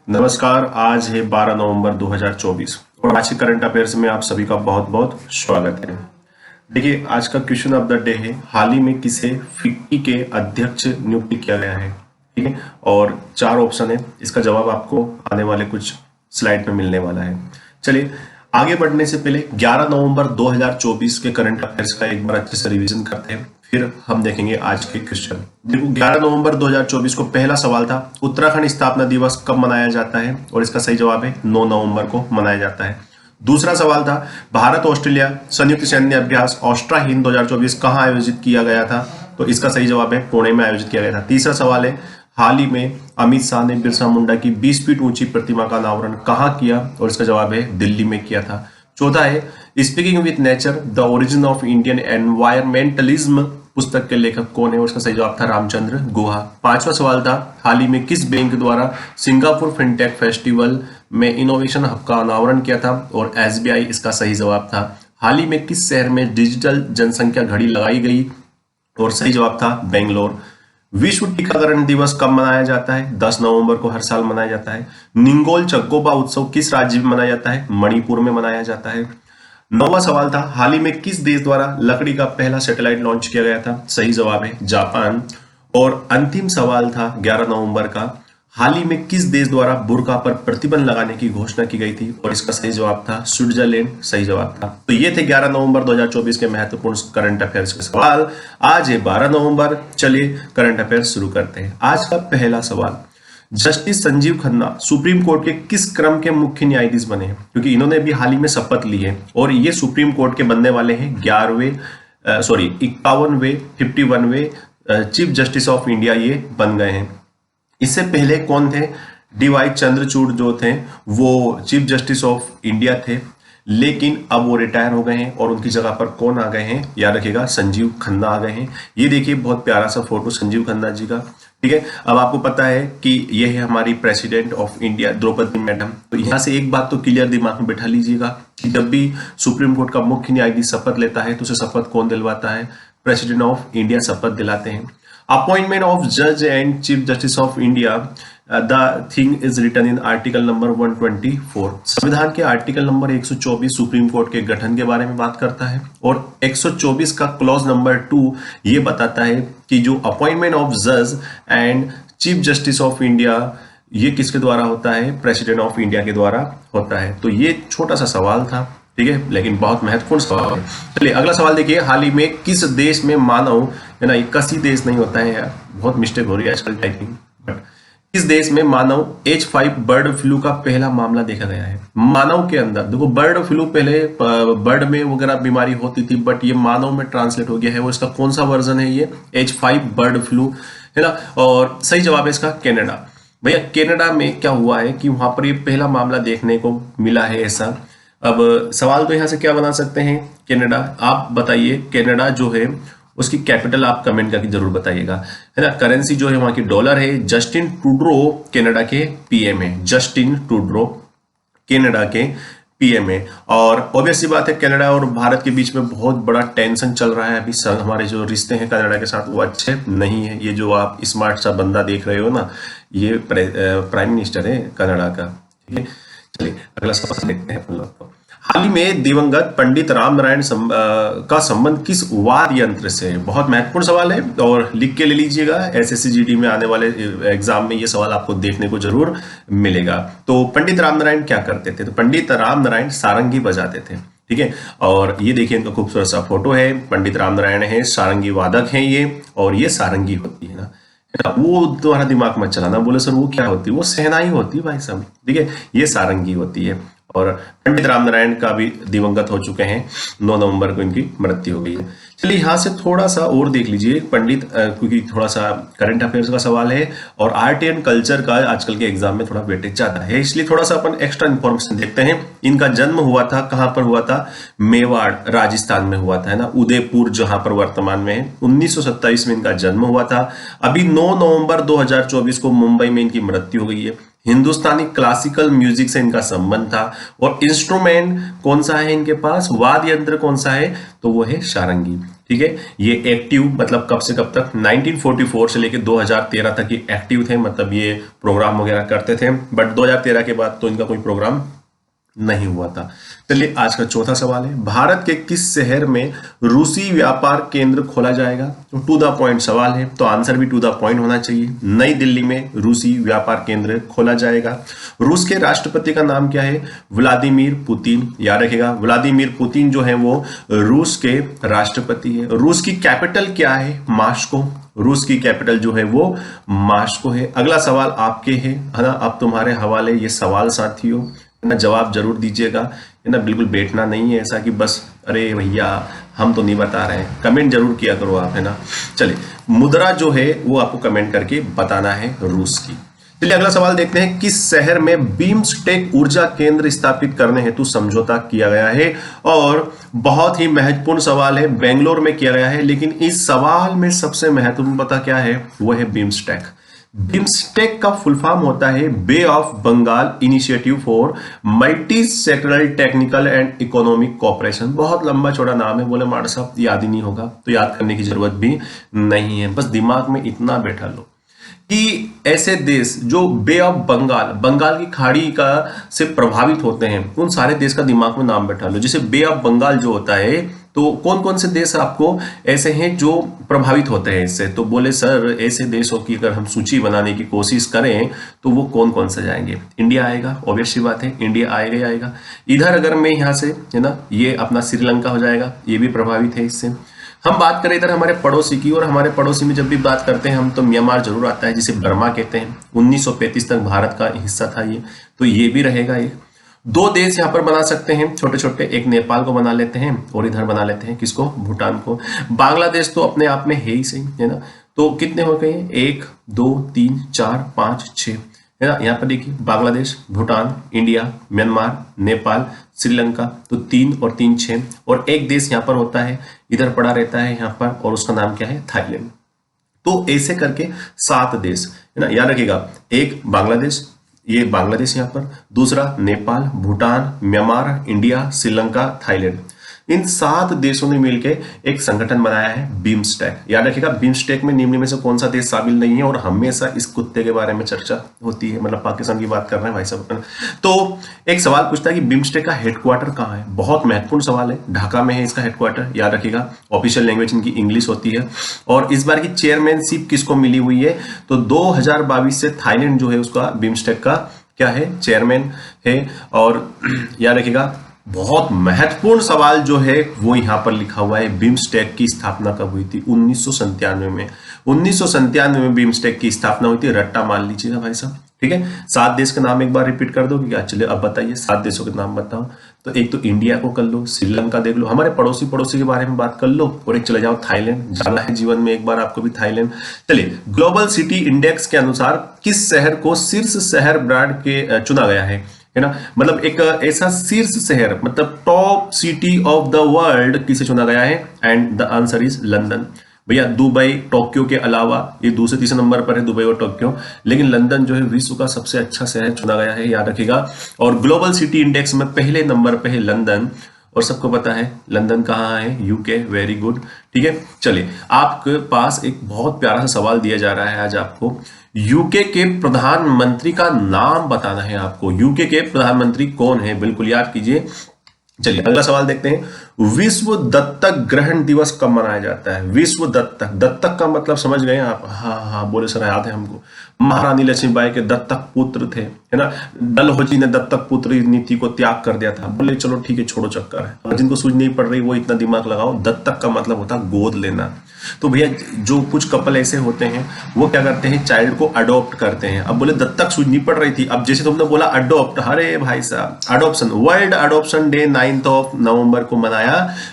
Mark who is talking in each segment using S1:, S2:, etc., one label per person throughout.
S1: नमस्कार। आज है 12 नवंबर 2024 और आज के करंट अफेयर्स में आप सभी का बहुत बहुत स्वागत है। देखिए, आज का क्वेश्चन ऑफ द डे है, हाल ही में किसे फिक्की के अध्यक्ष नियुक्त किया गया है। ठीक है, और 4 ऑप्शन है। इसका जवाब आपको आने वाले कुछ स्लाइड में मिलने वाला है। चलिए आगे बढ़ने से पहले 11 नवंबर 2024 के करंट अफेयर्स का एक बार अच्छे से रिवीजन करते हैं, फिर हम देखेंगे आज के क्वेश्चन। देखो, 11 नवंबर 2024 को पहला सवाल था, उत्तराखंड स्थापना दिवस कब मनाया जाता है, और इसका सही जवाब है 9 नवंबर को मनाया जाता है। दूसरा सवाल था, भारत ऑस्ट्रेलिया संयुक्त सैन्य अभ्यास ऑस्ट्रा हिंद 2024 कहां आयोजित किया गया था, तो इसका सही जवाब है पुणे में आयोजित किया गया था। तीसरा सवाल है, हाल ही में अमित शाह ने बिरसा मुंडा की 20 फीट ऊंची प्रतिमा का अनावरण कहां किया, और इसका जवाब है दिल्ली में किया था। चौथा है, speaking with nature the origin of Indian environmentalism पुस्तक के लेखक कौन है, और इसका सही जवाब था रामचंद्र गुहा। पांचवा सवाल था, हाल ही में किस बैंक द्वारा सिंगापुर फिनटेक फेस्टिवल में इनोवेशन हब का अनावरण किया था, और एसबीआई इसका सही जवाब था। हाल ही में किस शहर में डिजिटल जनसंख्या घड़ी लगाई गई, और सही जवाब था बेंगलोर। विश्व टीकाकरण दिवस कब मनाया जाता है, 10 नवंबर को हर साल मनाया जाता है। निंगोल चक्कोबा उत्सव किस राज्य में मनाया जाता है, मणिपुर में मनाया जाता है। 9वां सवाल था, हाल ही में किस देश द्वारा लकड़ी का पहला सैटेलाइट लॉन्च किया गया था, सही जवाब है जापान। और अंतिम सवाल था 11 नवंबर का, हाल ही में किस देश द्वारा बुर्का पर प्रतिबंध लगाने की घोषणा की गई थी, और इसका सही जवाब था स्विट्जरलैंड, सही जवाब था। तो ये थे 11 नवंबर 2024 के महत्वपूर्ण करंट अफेयर्स के सवाल। आज है 12 नवंबर। चलिए करंट अफेयर्स शुरू करते हैं। आज का पहला सवाल, justice Sanjeev Khanna supreme court के किस क्रम के मुख्य न्यायाधीश बने हैं, क्योंकि इन्होंने भी हाल ही में शपथ ली है, और ये सुप्रीम कोर्ट के बनने वाले हैं 51वें चीफ जस्टिस ऑफ इंडिया ये बन गए हैं। इससे पहले कौन थे, डीवाई चंद्रचूड़ जो थे वो चीफ जस्टिस ऑफ इंडिया थे, लेकिन अब वो रिटायर हो गए हैं, और उनकी जगह पर कौन आ गए हैं, याद रखिएगा संजीव खन्ना आ गए हैं। ये देखिए बहुत प्यारा सा फोटो संजीव खन्ना जी का। ठीक है, अब आपको पता है कि ये है हमारी president of India Draupadi madam. तो यहां से एक बात तो क्लियर दिमाग में बैठा लीजिएगा कि जब भी सुप्रीम कोर्ट का मुख्य न्यायाधीश शपथ लेता है तो उसे शपथ कौन दिलवाता है, प्रेसिडेंट ऑफ इंडिया शपथ दिलाते हैं। अपॉइंटमेंट ऑफ जज and chief justice of India, the thing is written in article number 124। संविधान के आर्टिकल नंबर 124 सुप्रीम कोर्ट के गठन के बारे में बात करता है, और 124 का क्लॉज नंबर 2 ये बताता है कि जो अपॉइंटमेंट ऑफ जज and chief justice of India ये किसके द्वारा होता है, प्रेसिडेंट ऑफ इंडिया के द्वारा होता है। तो ये छोटा सा सवाल था, ठीक है, लेकिन बहुत महत्वपूर्ण सवाल है। चलिए अगला सवाल देखिए, हाल ही में किस देश में मानव, है ना, 81 देश नहीं होता है यार, बहुत मिस्टेक हो रही है आजकल टाइपिंग, बट किस देश में मानव H5 बर्ड फ्लू का पहला मामला देखा गया है। मानव के अंदर देखो, बर्ड फ्लू पहले बर्ड में वगैरह बीमारी होती थी, बट ये मानव में ट्रांसलेट हो गया है। वो इसका कौन सा वर्जन है, ये H5 बर्ड फ्लू, है ना। और सही जवाब है इसका कनाडा। भैया कनाडा में क्या हुआ है कि वहां पर ये पहला मामला देखने को मिला है ऐसा। अब सवाल तो यहां से क्या बना सकते हैं, कनाडा। आप बताइए कनाडा जो है उसकी कैपिटल आप कमेंट करके जरूर बताइएगा, है ना। करेंसी जो है वहां की डॉलर है। जस्टिन ट्रूडो कनाडा के पीएम है, जस्टिन ट्रूडो कनाडा के पीएम है। और ऑब्वियस सी बात है, कनाडा और भारत के बीच में बहुत बड़ा टेंशन चल रहा है अभी। हमारे जो रिश्ते हैं कनाडा के साथ वो अच्छे नहीं है। ये जो आप स्मार्ट सा बंदा देख रहे हो ना, ये प्राइम मिनिस्टर है कनाडा का। ठीक है, चलिए अगला सवाल देखते हैं अपन लोग को। हाल ही में दिवंगत पंडित रामनारायण का संबंध किस वाद्य यंत्र से है, बहुत महत्वपूर्ण सवाल है, और लिख के ले लीजिएगा। एसएससी जीडी में आने वाले एग्जाम में ये सवाल आपको देखने को जरूर मिलेगा। तो पंडित रामनारायण क्या करते थे, तो पंडित रामनारायण सारंगी बजाते थे। ठीक है, और ये देखिए इनका खूबसूरत सा फोटो है, पंडित रामनारायण है, सारंगी वादक है ये, और ये सारंगी होती है ना। वो तुम्हारा दिमाग मत चलाना, बोले सर वो क्या होती है, वो सहनाई होती है भाई साहब। ठीक है, ये सारंगी होती है। और पंडित रामनारायण का भी दिवंगत हो चुके हैं, 9 नवंबर को इनकी मृत्यु हो गई है। चलिए यहाँ से थोड़ा सा और देख लीजिए पंडित, क्योंकि थोड़ा सा करंट अफेयर्स का सवाल है, और आर्ट एंड कल्चर का आजकल के एग्जाम में थोड़ा वेटेज ज्यादा है, इसलिए थोड़ा सा अपन एक्स्ट्रा इन्फॉर्मेशन देखते हैं। इनका जन्म हुआ था, कहां पर हुआ था, मेवाड़ राजस्थान में हुआ था, है ना, उदयपुर जहां पर वर्तमान में है। 1927 में इनका जन्म हुआ था। अभी 9 नवंबर 2024 को मुंबई में इनकी मृत्यु हो गई है। हिंदुस्तानी क्लासिकल म्यूजिक से इनका संबंध था। और इंस्ट्रूमेंट कौन सा है इनके पास, वाद्य यंत्र कौन सा है, तो वो है सारंगी। ठीक है। ये एक्टिव मतलब कब से कब तक, 1944 से लेकर 2013 तक ये एक्टिव थे, मतलब ये प्रोग्राम वगैरह करते थे, बट 2013 के बाद तो इनका कोई प्रोग्राम नहीं हुआ था। चलिए आज का चौथा सवाल है, भारत के किस शहर में रूसी व्यापार केंद्र खोला जाएगा? तो टू द पॉइंट सवाल है, तो आंसर भी टू द पॉइंट होना चाहिए। नई दिल्ली में रूसी व्यापार केंद्र खोला जाएगा। रूस के राष्ट्रपति का नाम क्या है? Vladimir Putin. याद रखेगा, व्लादिमीर पुतिन जो है वो रूस के राष्ट्रपति है। रूस की कैपिटल क्या है? मास्को। रूस की कैपिटल जो है वो मास्को है। अगला सवाल आपके है ना, अब तुम्हारे हवाले ये सवाल साथियों, है ना, जवाब जरूर दीजिएगा, है ना, बिल्कुल बैठना नहीं है ऐसा कि बस अरे भैया हम तो नहीं बता रहे हैं, कमेंट जरूर किया करो आप, है ना। चलिए मुद्रा जो है वो आपको कमेंट करके बताना है रूस की। चलिए अगला सवाल देखते हैं, किस शहर में बिम्स्टेक ऊर्जा केंद्र स्थापित करने हेतु समझौता किया गया है? और बहुत ही महत्वपूर्ण सवाल है, बेंगलोर में किया गया है, लेकिन इस सवाल में सबसे महत्वपूर्ण पता क्या है? वो है बिम्स्टेक। बिम्स्टेक का फुल फॉर्म होता है bay of Bengal initiative for multi sectoral technical and economic cooperation. बहुत लंबा चौड़ा नाम है, बोले मार साहब याद ही नहीं होगा, तो याद करने की जरूरत भी नहीं है, बस दिमाग में इतना बैठा लो कि ऐसे देश जो बे ऑफ बंगाल, बंगाल की खाड़ी का से प्रभावित होते हैं, उन सारे देश का दिमाग में नाम बैठा लो। जैसे बे ऑफ बंगाल जो होता है, तो कौन कौन से देश आपको ऐसे हैं जो प्रभावित होते हैं इससे? तो बोले सर ऐसे देशों की अगर हम सूची बनाने की कोशिश करें तो वो कौन कौन से जाएंगे? इंडिया आएगा, ऑब्वियस सी बात है, इंडिया आएगा ही आएगा। इधर अगर मैं यहाँ से, है ना, ये अपना श्रीलंका हो जाएगा, ये भी प्रभावित है इससे। हम बात करें इधर हमारे पड़ोसी की, और हमारे पड़ोसी में जब भी बात करते हैं हम तो म्यांमार जरूर आता है, जिसे बर्मा कहते हैं। 1935 तक भारत का हिस्सा था ये, तो ये भी रहेगा। ये दो देश यहाँ पर बना सकते हैं छोटे छोटे, एक नेपाल को बना लेते हैं और इधर बना लेते हैं किसको? भूटान को। बांग्लादेश तो अपने आप में है ही सही, है ना। तो कितने हो गए? 1 2 3 4 5 6, है ना। यहाँ पर देखिए बांग्लादेश, भूटान, इंडिया, म्यांमार, नेपाल, श्रीलंका, तो 3 और 3 6, और एक देश यहाँ पर होता है, इधर पड़ा रहता है यहाँ पर, और उसका नाम क्या है? थाईलैंड। तो ऐसे करके 7 देश, है ना, याद रखिएगा। एक बांग्लादेश, ये बांग्लादेश यहाँ पर, दूसरा Nepal, Bhutan, Myanmar, India, Sri Lanka, Thailand. इन 7 देशों ने मिलकर एक संगठन बनाया है बिम्स्टेक। याद रखिएगा बिम्स्टेक में निम्न में से कौन सा देश शामिल नहीं है, और हमेशा इस कुत्ते के बारे में चर्चा होती है, मतलब पाकिस्तान की बात कर रहे हैं भाई साहब। तो एक सवाल पूछता है कि बिम्स्टेक का हेडक्वार्टर कहाँ है? बहुत महत्वपूर्ण सवाल है। ढाका में है इसका हेडक्वार्टर, याद रखिएगा। ऑफिशियल लैंग्वेज इनकी इंग्लिश होती है। और इस बार की चेयरमैनशिप किसको मिली हुई है? तो 2022 से थाईलैंड जो है उसका बिम्स्टेक का क्या है? चेयरमैन है। और याद रखिएगा बहुत महत्वपूर्ण सवाल जो है वो यहां पर लिखा हुआ है, बिम्स्टेक की स्थापना कब हुई थी? 1997 में। 1997 में बिम्स्टेक की स्थापना हुई थी। रट्टा मान लीजिएगा भाई साहब, ठीक है। 7 देश का नाम एक बार रिपीट कर दो क्या? चलिए अब बताइए 7 देशों के नाम बताओ। तो एक तो इंडिया को कर लो, श्रीलंका देख लो, हमारे पड़ोसी के बारे में बात कर लो, और एक चले जाओ थाईलैंड। जाना है जीवन में एक बार आपको भी थाईलैंड। चलिए ग्लोबल सिटी इंडेक्स के अनुसार किस शहर को शीर्ष शहर ब्रांड के चुना गया है ना। मतलब एक ऐसा शीर्ष शहर, मतलब top city of the world किसे चुना गया है? And the answer is London. भैया दुबई, टोक्यो के अलावा ये दूसरे तीसरे नंबर पर है दुबई और टोक्यो, लेकिन लंदन जो है विश्व का सबसे अच्छा शहर चुना गया है, याद रखिएगा। और ग्लोबल सिटी इंडेक्स में पहले नंबर पर है लंदन, और सबको पता है लंदन कहाँ है? यूके। वेरी गुड, ठीक है। चलिए आपके पास एक बहुत प्यारा सा सवाल दिया जा रहा है आज आपको। यूके के प्रधानमंत्री का नाम बताना है आपको। यूके के प्रधानमंत्री कौन है? बिल्कुल याद कीजिए। चलिए अगला सवाल देखते हैं, विश्व दत्तक ग्रहण दिवस कब मनाया जाता है? विश्व दत्तक, दत्तक का मतलब समझ गए आप? हाँ हाँ बोले सर याद है हमको, महारानी लक्ष्मीबाई के दत्तक पुत्र थे, है ना। डलहौजी ने दत्तक पुत्र नीति को त्याग कर दिया था। बोले चलो ठीक है छोड़ो चक्कर है, और जिनको सूझ नहीं पड़ रही वो इतना दिमाग लगाओ। दत्तक का मतलब होता है गोद लेना। तो भैया जो कुछ कपल ऐसे होते हैं वो क्या करते हैं? चाइल्ड को अडॉप्ट करते हैं। अब बोले दत्तक सूझ नहीं पड़ रही थी, अब जैसे तुमने बोला अडॉप्ट, अरे भाई साहब अडॉप्शन, वर्ल्ड अडॉप्शन डे 9 नवंबर को मनाया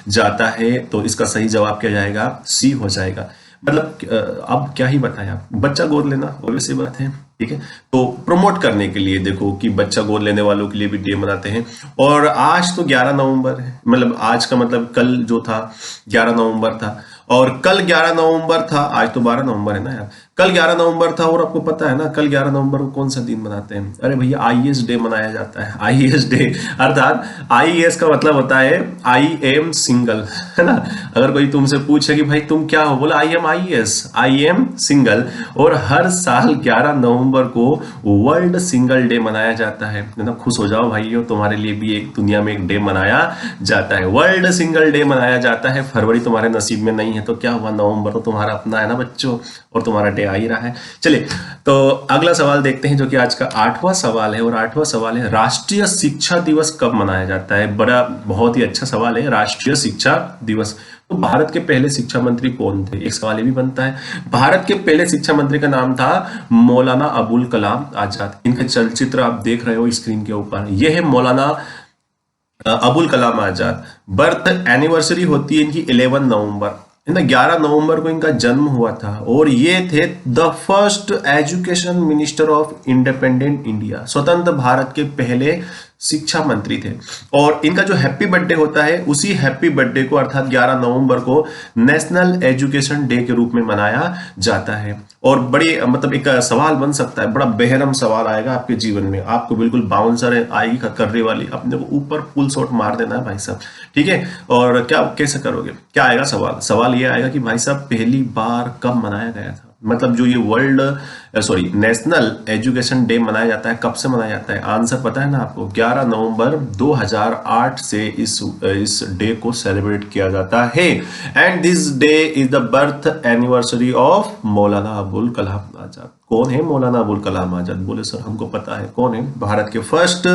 S1: जाता है। तो इसका सही जवाब क्या जाएगा? सी हो जाएगा। मतलब अब क्या ही बताया, बच्चा गोद लेना ऑब्वियस बात है, ठीक है। तो प्रमोट करने के लिए देखो कि बच्चा गोद लेने वालों के लिए भी डे मनाते हैं। और आज तो 11 नवंबर है, मतलब आज का मतलब कल जो था 11 नवंबर था, और कल 11 नवंबर था, आज तो 12 नवंबर है ना यार। कल 11 नवंबर था और आपको पता है ना कल 11 नवंबर को कौन सा दिन मनाते हैं? अरे भैया आईएएस डे मनाया जाता है। आईएएस डे अर्थात आईएएस का मतलब होता है आई एम सिंगल, है ना। अगर कोई तुमसे पूछे कि भाई तुम क्या हो, बोला I am IAS, I am single. और हर साल 11 नवंबर को वर्ल्ड सिंगल डे मनाया जाता है ना। खुश हो जाओ भाइयों, तुम्हारे लिए भी एक दुनिया में एक डे मनाया जाता है, वर्ल्ड सिंगल डे मनाया जाता है। फरवरी तुम्हारे नसीब में नहीं है तो क्या हुआ, नवंबर तो तुम्हारा अपना है ना बच्चों, और तुम्हारा डे आ ही रहा है। चलिए तो अगला सवाल देखते हैं जो कि आज का 8वां सवाल है। और 8वां सवाल है राष्ट्रीय शिक्षा दिवस कब मनाया जाता है? बड़ा बहुत ही अच्छा सवाल है, राष्ट्रीय शिक्षा दिवस। तो भारत के पहले शिक्षा मंत्री कौन थे? एक सवाल ये भी बनता है। भारत के पहले शिक्षा मंत्री का नाम था मौलाना अबुल कलाम आजाद। इनका चलचित्र आप देख रहे हो स्क्रीन के ऊपर, यह है मौलाना अबुल कलाम आजाद। बर्थ एनिवर्सरी होती है इनकी 11 नवंबर, है ना। 11 नवंबर को इनका जन्म हुआ था और ये थे the first education minister of independent India. स्वतंत्र भारत के पहले शिक्षा मंत्री थे। और इनका जो हैप्पी बर्थडे होता है उसी हैप्पी बर्थडे को अर्थात 11 नवंबर को नेशनल एजुकेशन डे के रूप में मनाया जाता है। और बड़ी मतलब एक सवाल बन सकता है, बड़ा बेहरम सवाल आएगा आपके जीवन में, आपको बिल्कुल बाउंसर आएगी करने वाली, अपने को ऊपर पुल शॉट मार देना है भाई साहब, ठीक है। और क्या कैसे करोगे, क्या आएगा सवाल? सवाल ये आएगा कि भाई साहब पहली बार कब मनाया गया था? मतलब जो ये नेशनल एजुकेशन डे मनाया जाता है, कब से मनाया जाता है? आंसर पता है ना आपको, 11 नवंबर 2008 से इस डे को सेलिब्रेट किया जाता है। And this day is the birth anniversary of Maulana Abul Kalam Azad. कौन है मौलाना अबुल कलाम आजाद? बोले सर हमको पता है कौन है, भारत के फर्स्ट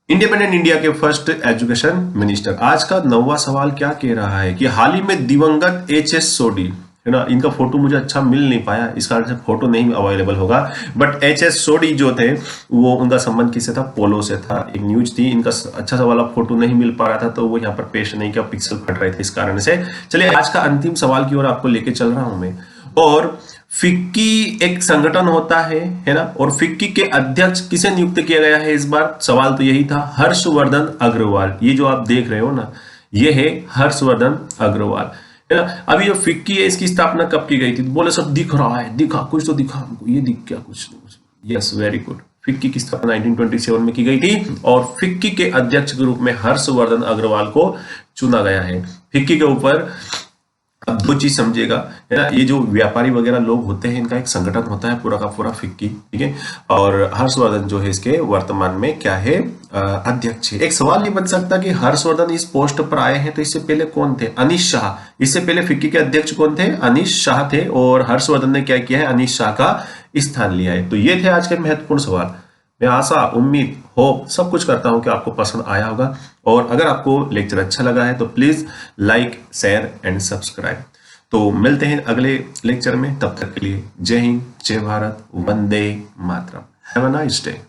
S1: इंडिपेंडेंट इंडिया के फर्स्ट एजुकेशन मिनिस्टर। आज का 9वां सवाल क्या कह रहा है कि हाल ही में दिवंगत एच.एस. सोडी, है ना, इनका फोटो मुझे अच्छा मिल नहीं पाया, इस कारण से फोटो नहीं अवेलेबल होगा, बट एच.एस. सोडी जो थे वो उनका संबंध किससे था? पोलो से था। एक न्यूज थी, इनका अच्छा सा वाला फोटो नहीं मिल पा रहा था तो वो यहाँ पर पेश नहीं किया, पिक्सल फट रहे थे इस कारण से। चलिए आज का अंतिम सवाल की ओर आपको लेके चल रहा हूं मैं। और फिक्की एक संगठन होता है ना, और फिक्की के अध्यक्ष किसे नियुक्त किया गया है इस बार? सवाल तो यही था, हर्षवर्धन अग्रवाल। ये जो आप देख रहे हो ना, ये है हर्षवर्धन अग्रवाल, है ना। अभी जो फिक्की है इसकी स्थापना कब की गई थी? बोले सब दिख रहा है, दिखा कुछ तो दिखा हमको, ये दिख क्या कुछ? यस वेरी गुड, फिक्की की स्थापना 1927 में की गई थी और फिक्की के अध्यक्ष के रूप में हर्षवर्धन अग्रवाल को चुना गया है। फिक्की के ऊपर अब दो चीज समझिएगा, है ना, ये जो व्यापारी वगैरह लोग होते हैं इनका एक संगठन होता है पूरा का पूरा फिक्की, ठीक है। और हर्षवर्धन जो है इसके वर्तमान में क्या है? अध्यक्ष है। एक सवाल ये बन सकता कि हर्षवर्धन इस पोस्ट पर आए हैं तो इससे पहले कौन थे? अनीश शाह। इससे पहले फिक्की के अध्यक्ष कौन थे? अनीश शाह थे, और हर्षवर्धन ने क्या किया है? अनीश शाह का स्थान लिया है। तो ये थे आज के महत्वपूर्ण सवाल। मैं आशा, उम्मीद, होप सब कुछ करता हूं कि आपको पसंद आया होगा। और अगर आपको लेक्चर अच्छा लगा है तो please like, share and subscribe. तो मिलते हैं अगले लेक्चर में, तब तक के लिए जय हिंद, जय भारत, वंदे मातरम। Have a nice day.